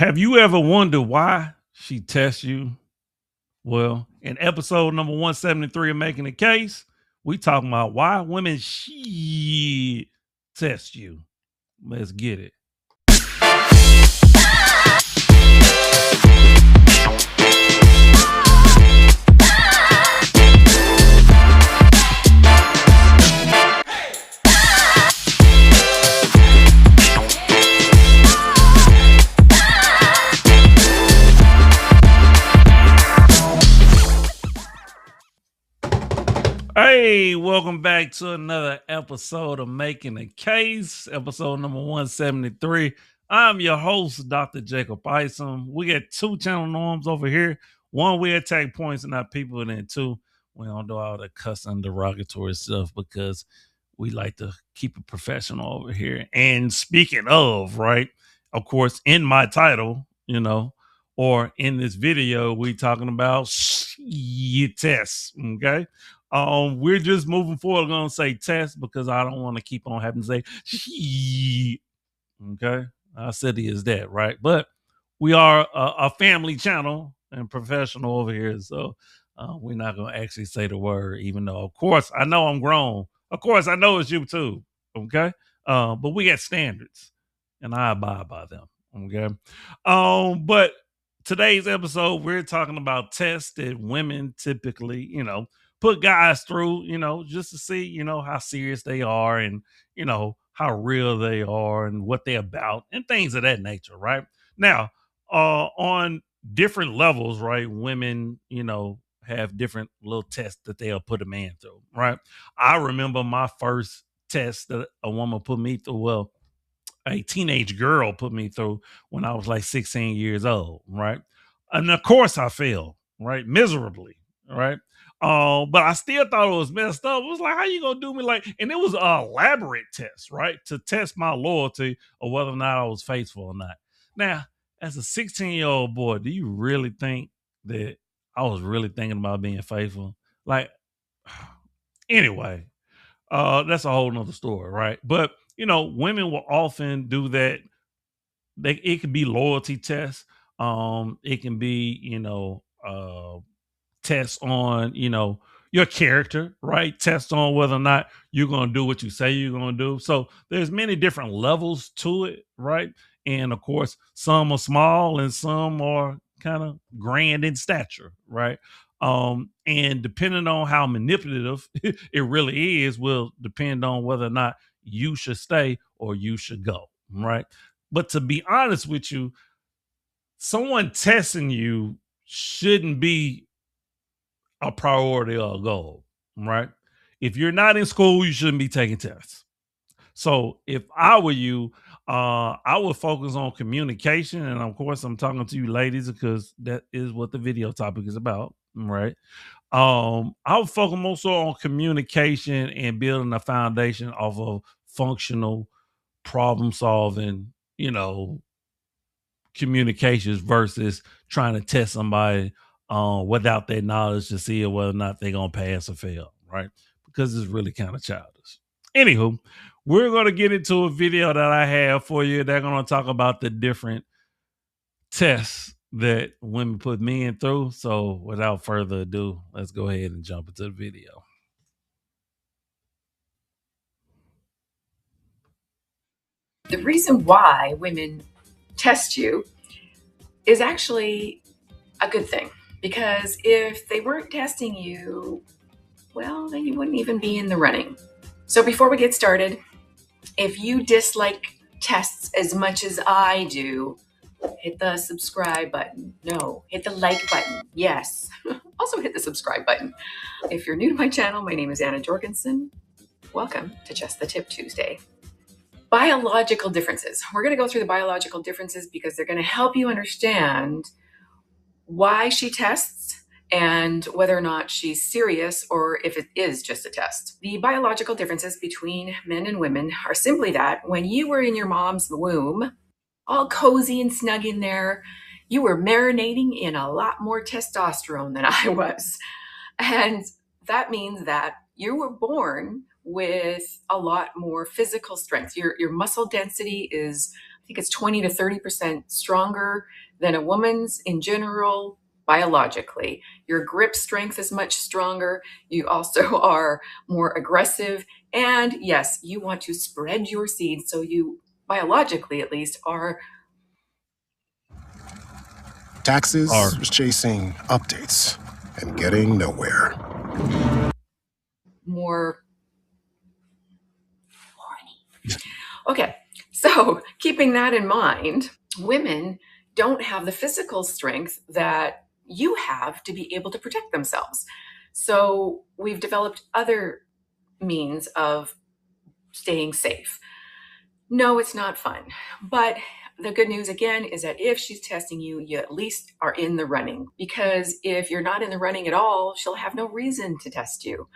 Have you ever wondered why she tests you? Well, in episode number 173 of Making a Case, we talking about why women she test you. Let's get it. Hey, welcome back to another episode of Making a Case, episode number 173. I'm your host, Dr. Jacob Isom. We got two channel norms over here. One, we attack points and not people, and then two, we don't do all the cussing derogatory stuff because we like to keep it professional over here. And speaking of, right, of course, in my title, or in this video, we talking about tests, okay? We're just moving forward. Gonna say test because I don't want to keep on having to say she. Okay, I said he is that right, but we are a family channel and professional over here, so we're not gonna actually say the word, even though, of course, I know I'm grown. Of course, I know it's YouTube. Okay, but we got standards, and I abide by them. Okay, but today's episode, we're talking about tests that women typically, put guys through, just to see, how serious they are and, how real they are and what they're about and things of that nature, right? Now, on different levels, right? Women, have different little tests that they'll put a man through, right? I remember my first test that a woman put me through. Well, a teenage girl put me through when I was like 16 years old, right? And of course I failed, right? Miserably, right? But I still thought it was messed up. It was like, how you gonna do me like? And it was an elaborate test, right? To test my loyalty or whether or not I was faithful or not. Now, as a 16-year-old boy, do you really think that I was really thinking about being faithful? Like, anyway, that's a whole nother story, right? But women will often do that. It could be loyalty tests. It can be, tests on, your character, right? Tests on whether or not you're gonna do what you say you're gonna do. So there's many different levels to it, right? And of course, some are small and some are kind of grand in stature, right? And depending on how manipulative it really is, will depend on whether or not you should stay or you should go, right? But to be honest with you, someone testing you shouldn't be a priority or a goal, right? If you're not in school, you shouldn't be taking tests. So if I were you, I would focus on communication. And of course, I'm talking to you ladies because that is what the video topic is about, right? I would focus more so on communication and building a foundation off of functional problem solving, communications versus trying to test somebody without their knowledge to see whether or not they're gonna pass or fail, right? Because it's really kind of childish. Anywho, we're gonna get into a video that I have for you. They're gonna talk about the different tests that women put men through. So without further ado, let's go ahead and jump into the video. The reason why women test you is actually a good thing, because if they weren't testing you, well, then you wouldn't even be in the running. So before we get started, if you dislike tests as much as I do, hit the subscribe button. No, hit the like button. Yes. Also hit the subscribe button. If you're new to my channel, my name is Anna Jorgensen. Welcome to Just the Tip Tuesday. Biological differences. We're going to go through the biological differences because they're going to help you understand why she tests and whether or not she's serious or if it is just a test. The biological differences between men and women are simply that when you were in your mom's womb, all cozy and snug in there, you were marinating in a lot more testosterone than I was. And that means that you were born with a lot more physical strength. Your muscle density is I think it's 20 to 30% stronger than a woman's in general, biologically. Your grip strength is much stronger. You also are more aggressive. And yes, you want to spread your seed, so you, biologically at least, are Taxes was chasing updates and getting nowhere. more horny. Okay, so keeping that in mind, women don't have the physical strength that you have to be able to protect themselves. So we've developed other means of staying safe. No, it's not fun. But the good news again is that if she's testing you, you at least are in the running. Because if you're not in the running at all, she'll have no reason to test you.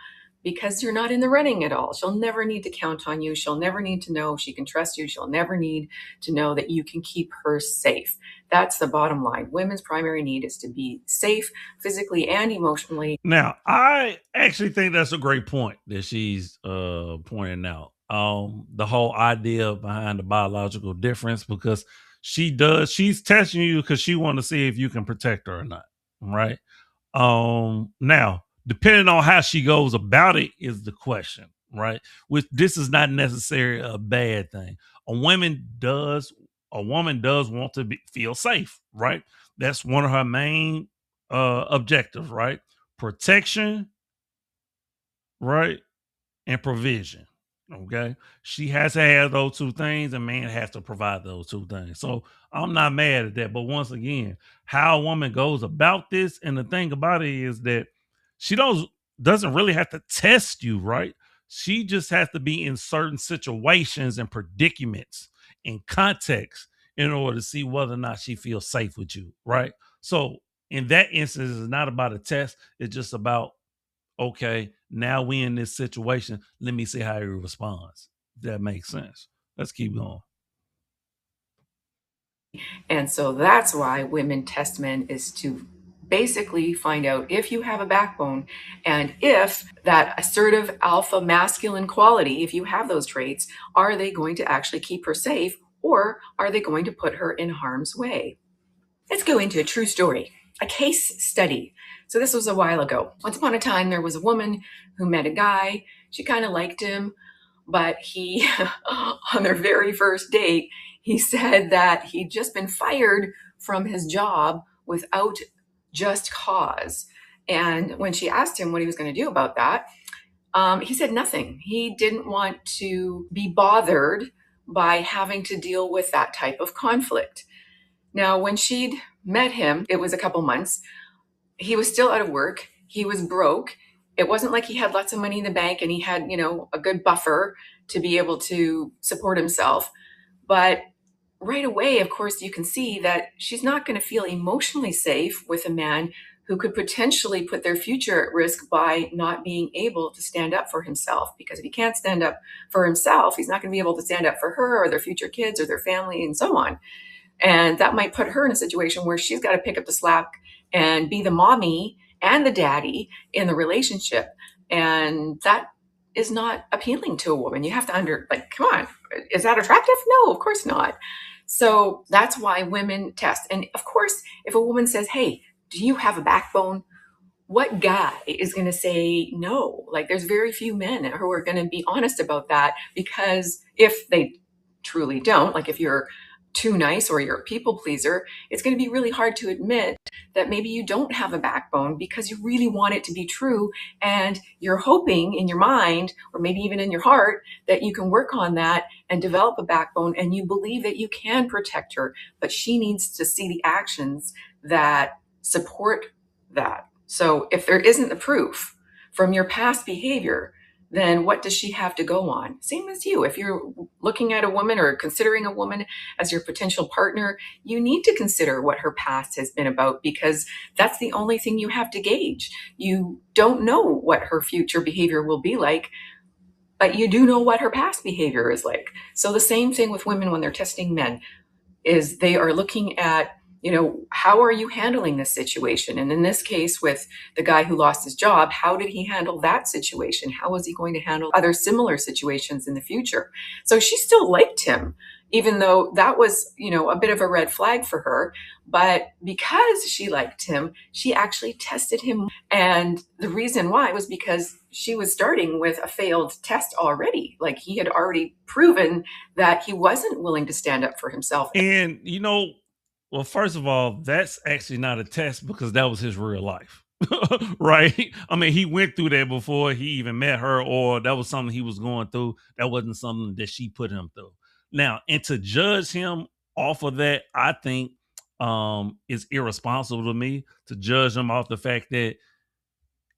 Because you're not in the running at all. She'll never need to count on you. She'll never need to know she can trust you. She'll never need to know that you can keep her safe. That's the bottom line. Women's primary need is to be safe physically and emotionally. Now, I actually think that's a great point that she's pointing out. The whole idea behind the biological difference, because she's testing you because she want to see if you can protect her or not, right? Now, depending on how she goes about it is the question, right? Which this is not necessarily a bad thing. A woman does want to feel safe, right? That's one of her main objectives, right? Protection, right? And provision. Okay. She has to have those two things, and man has to provide those two things. So I'm not mad at that. But once again, how a woman goes about this, and the thing about it is that she doesn't really have to test you, right? She just has to be in certain situations and predicaments and contexts in order to see whether or not she feels safe with you, right? So in that instance, it's not about a test, it's just about, okay, now we in this situation. Let me see how he responds. That makes sense. Let's keep going. And so that's why women test men, is to basically find out if you have a backbone, and if that assertive alpha masculine quality, if you have those traits, are they going to actually keep her safe, or are they going to put her in harm's way? Let's go into a true story, a case study. So this was a while ago. Once upon a time, there was a woman who met a guy. She kind of liked him, but he, on their very first date, he said that he'd just been fired from his job without just cause. And when she asked him what he was going to do about that, he said nothing. He didn't want to be bothered by having to deal with that type of conflict. Now, when she'd met him, it was a couple months. He was still out of work. He was broke. It wasn't like he had lots of money in the bank and he had, a good buffer to be able to support himself. But right away, of course, you can see that she's not going to feel emotionally safe with a man who could potentially put their future at risk by not being able to stand up for himself. Because if he can't stand up for himself, he's not going to be able to stand up for her or their future kids or their family and so on. And that might put her in a situation where she's got to pick up the slack and be the mommy and the daddy in the relationship. And that is not appealing to a woman. You have to come on, is that attractive? No, of course not. So that's why women test. And of course, if a woman says, hey, do you have a backbone? What guy is going to say no? Like, there's very few men who are going to be honest about that, because if they truly don't, like if you're too nice or you're a people pleaser, it's going to be really hard to admit that maybe you don't have a backbone because you really want it to be true. And you're hoping in your mind, or maybe even in your heart, that you can work on that and develop a backbone, and you believe that you can protect her. But she needs to see the actions that support that. So if there isn't the proof from your past behavior, then what does she have to go on? Same as you. If you're looking at a woman or considering a woman as your potential partner, you need to consider what her past has been about, because that's the only thing you have to gauge. You don't know what her future behavior will be like, but you do know what her past behavior is like. So the same thing with women when they're testing men, is they are looking at, how are you handling this situation? And in this case, with the guy who lost his job, how did he handle that situation? How was he going to handle other similar situations in the future? So she still liked him. even though that was, a bit of a red flag for her. But because she liked him, she actually tested him. And the reason why was because she was starting with a failed test already. Like, he had already proven that he wasn't willing to stand up for himself. And, well, first of all, that's actually not a test because that was his real life. Right? I mean, he went through that before he even met her, or that was something he was going through. That wasn't something that she put him through. Now, and to judge him off of that, I think is irresponsible to me to judge him off the fact that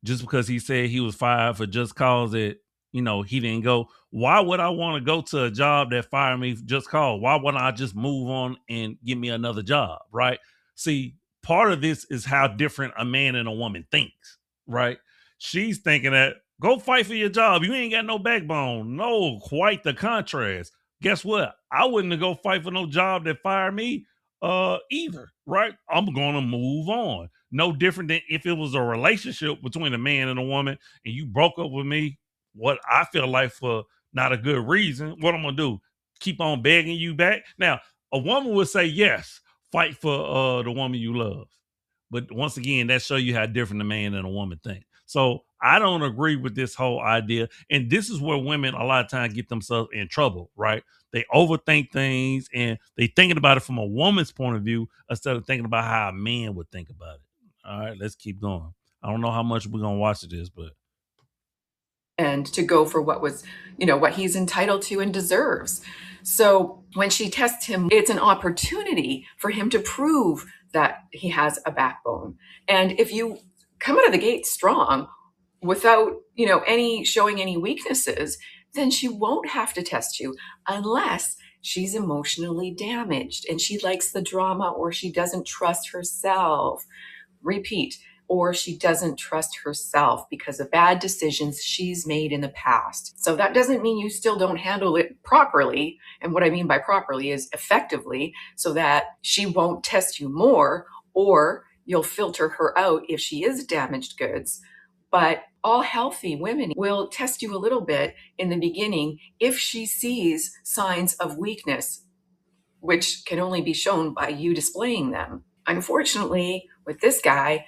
just because he said he was fired for just cause it, he didn't go. Why would I want to go to a job that fired me for just cause? Why wouldn't I just move on and give me another job? Right. See, part of this is how different a man and a woman thinks, right? She's thinking that go fight for your job. You ain't got no backbone. No, quite the contrast. Guess what? I wouldn't have go fight for no job that fired me either, right? I'm gonna move on. No different than if it was a relationship between a man and a woman and you broke up with me, what I feel like for not a good reason, what I'm gonna do? Keep on begging you back? Now, a woman would say yes, fight for the woman you love. But once again, that show you how different a man and a woman think. So I don't agree with this whole idea. And this is where women a lot of times get themselves in trouble, right? They overthink things and they thinking about it from a woman's point of view instead of thinking about how a man would think about it. All right, let's keep going. I don't know how much we're gonna watch this, but and to go for what he's entitled to and deserves. So when she tests him, it's an opportunity for him to prove that he has a backbone. And if you come out of the gate strong without, any showing any weaknesses, then she won't have to test you unless she's emotionally damaged and she likes the drama or she doesn't trust herself. Repeat, or she doesn't trust herself because of bad decisions she's made in the past. So that doesn't mean you still don't handle it properly. And what I mean by properly is effectively, so that she won't test you more, or you'll filter her out if she is damaged goods. But all healthy women will test you a little bit in the beginning if she sees signs of weakness, which can only be shown by you displaying them. Unfortunately, with this guy,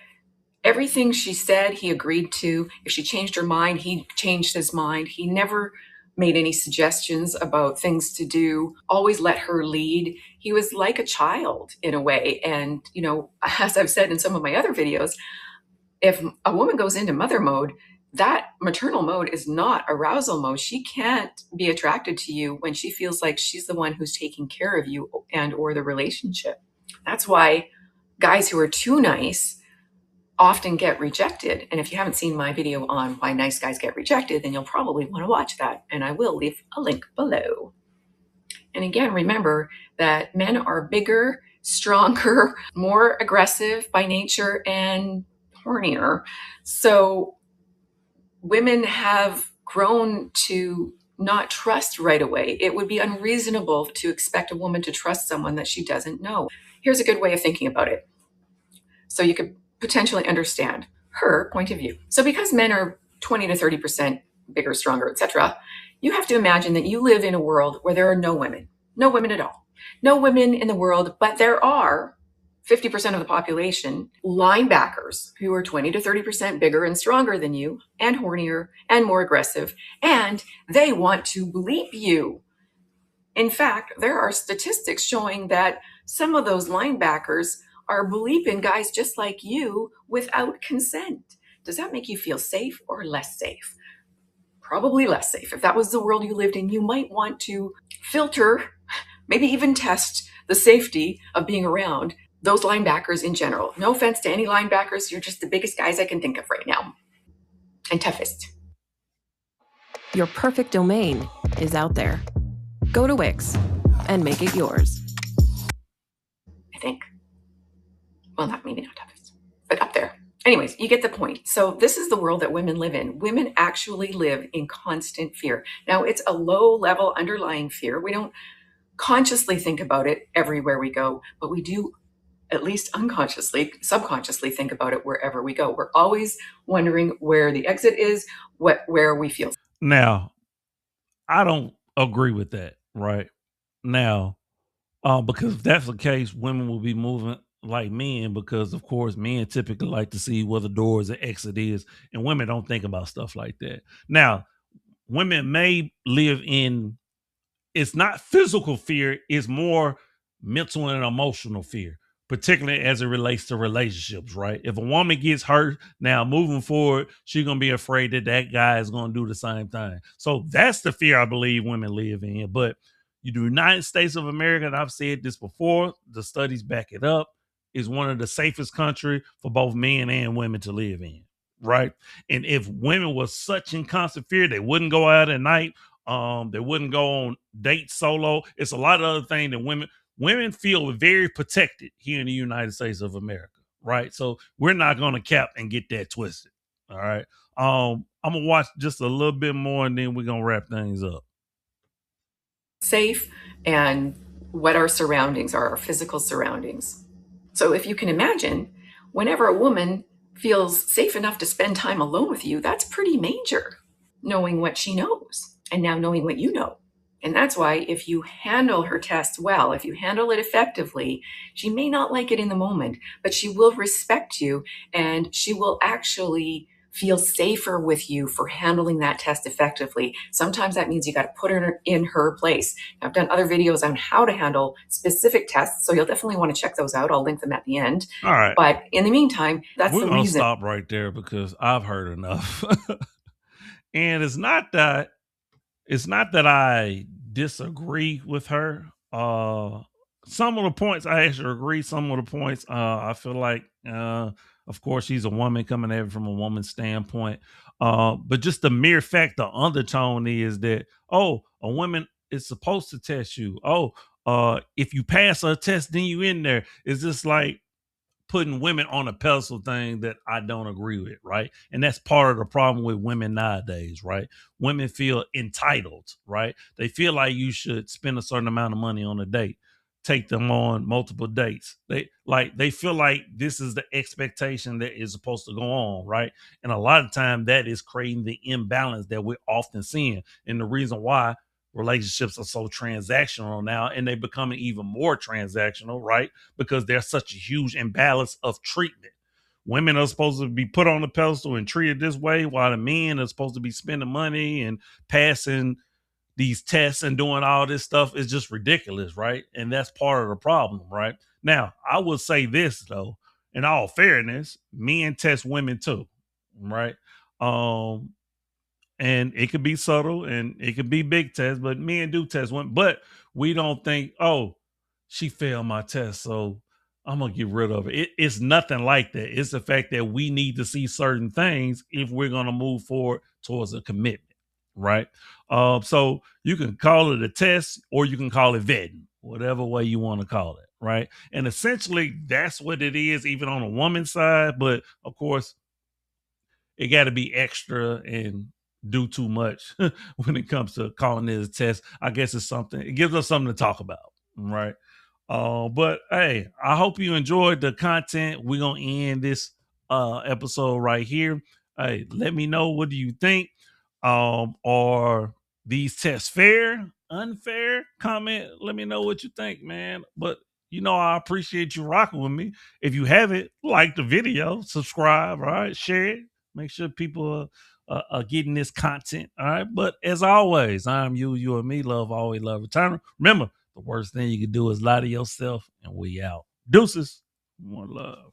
everything she said, he agreed to. If she changed her mind, he changed his mind. He never made any suggestions about things to do, always let her lead. He was like a child in a way. And, as I've said in some of my other videos, if a woman goes into mother mode, that maternal mode is not arousal mode. She can't be attracted to you when she feels like she's the one who's taking care of you and or the relationship. That's why guys who are too nice often get rejected. And if you haven't seen my video on why nice guys get rejected, then you'll probably want to watch that. And I will leave a link below. And again, remember that men are bigger, stronger, more aggressive by nature, and hornier. So women have grown to not trust right away. It would be unreasonable to expect a woman to trust someone that she doesn't know. Here's a good way of thinking about it, so you could potentially understand her point of view. So because men are 20 to 30% bigger, stronger, etc., you have to imagine that you live in a world where there are no women at all. No women in the world, but there are 50% of the population linebackers who are 20 to 30% bigger and stronger than you, and hornier and more aggressive, and they want to bleep you. In fact, there are statistics showing that some of those linebackers are bleeping guys just like you without consent. Does that make you feel safe or less safe? Probably less safe. If that was the world you lived in, you might want to filter, maybe even test the safety of being around those linebackers in general. No offense to any linebackers, you're just the biggest guys I can think of right now, and toughest. Your perfect domain is out there. Go to Wix and make it yours. I think. Well, maybe not toughest, but up there. Anyways, you get the point. So this is the world that women live in. Women actually live in constant fear. Now, it's a low-level underlying fear. We don't consciously think about it everywhere we go, but we do at least unconsciously, subconsciously think about it wherever we go. We're always wondering where the exit is, where we feel. Now, I don't agree with that, right? Now, because if that's the case, women will be moving like men because, of course, men typically like to see where the doors and exit is, and women don't think about stuff like that. Now, women may live in it's not physical fear, it's more mental and emotional fear, particularly as it relates to relationships, right? If a woman gets hurt, now moving forward, she's going to be afraid that that guy is going to do the same thing. So that's the fear I believe women live in. But the United States of America, and I've said this before, the studies back it up, is one of the safest country for both men and women to live in, right? And if women were such in constant fear, they wouldn't go out at night. They wouldn't go on dates solo. It's a lot of other things that women feel very protected here in the United States of America, right? So we're not going to cap and get that twisted. All right. I'm gonna watch just a little bit more and then we're gonna wrap things up. Safe and what our surroundings are, our physical surroundings. So if you can imagine, whenever a woman feels safe enough to spend time alone with you, that's pretty major, knowing what she knows and now knowing what you know. And that's why if you handle her tests well, if you handle it effectively, she may not like it in the moment, but she will respect you and she will actually feel safer with you for handling that test effectively. Sometimes that means you got to put her in her place. I've done other videos on how to handle specific tests, so you'll definitely want to check those out. I'll link them at the end. All right. But in the meantime, that's we're the gonna reason. stop right there because I've heard enough. And it's not that I disagree with her. Some of the points I actually agree. Some of the points I feel like, of course, she's a woman coming at it from a woman's standpoint. But just the mere fact, the undertone is that a woman is supposed to test you. If you pass a test, then you in there. It's just like putting women on a pedestal thing that I don't agree with, right? And that's part of the problem with women nowadays, right? Women feel entitled, right? They feel like you should spend a certain amount of money on a date, take them on multiple dates. They feel like this is the expectation that is supposed to go on, right? And a lot of time that is creating the imbalance that we're often seeing. And the reason why relationships are so transactional now and they're becoming even more transactional, right? Because there's such a huge imbalance of treatment. Women are supposed to be put on the pedestal and treated this way, while the men are supposed to be spending money and passing these tests and doing all this stuff. Is just ridiculous, right? And that's part of the problem, right? Now, I will say this though, in all fairness, men test women too, right? Um, and it could be subtle and it could be big tests, but men do test women. But we don't think, she failed my test, so I'm gonna get rid of it. It's nothing like that. It's the fact that we need to see certain things if we're gonna move forward towards a commitment, right? So you can call it a test or you can call it vetting, whatever way you want to call it, right? And essentially that's what it is, even on a woman's side. But of course, it got to be extra and do too much when it comes to calling it a test. I guess it's something, it gives us something to talk about, right? But hey, I hope you enjoyed the content. We're gonna end this episode right here. Hey, let me know, what do you think? Are these tests fair, unfair? Comment, let me know what you think, man. But I appreciate you rocking with me. If you haven't, like the video, subscribe, all right, share it. Make sure people are getting this content. All right. But as always, I'm you and me. Love, always love, return. Remember, the worst thing you can do is lie to yourself, and we out. Deuces. One love.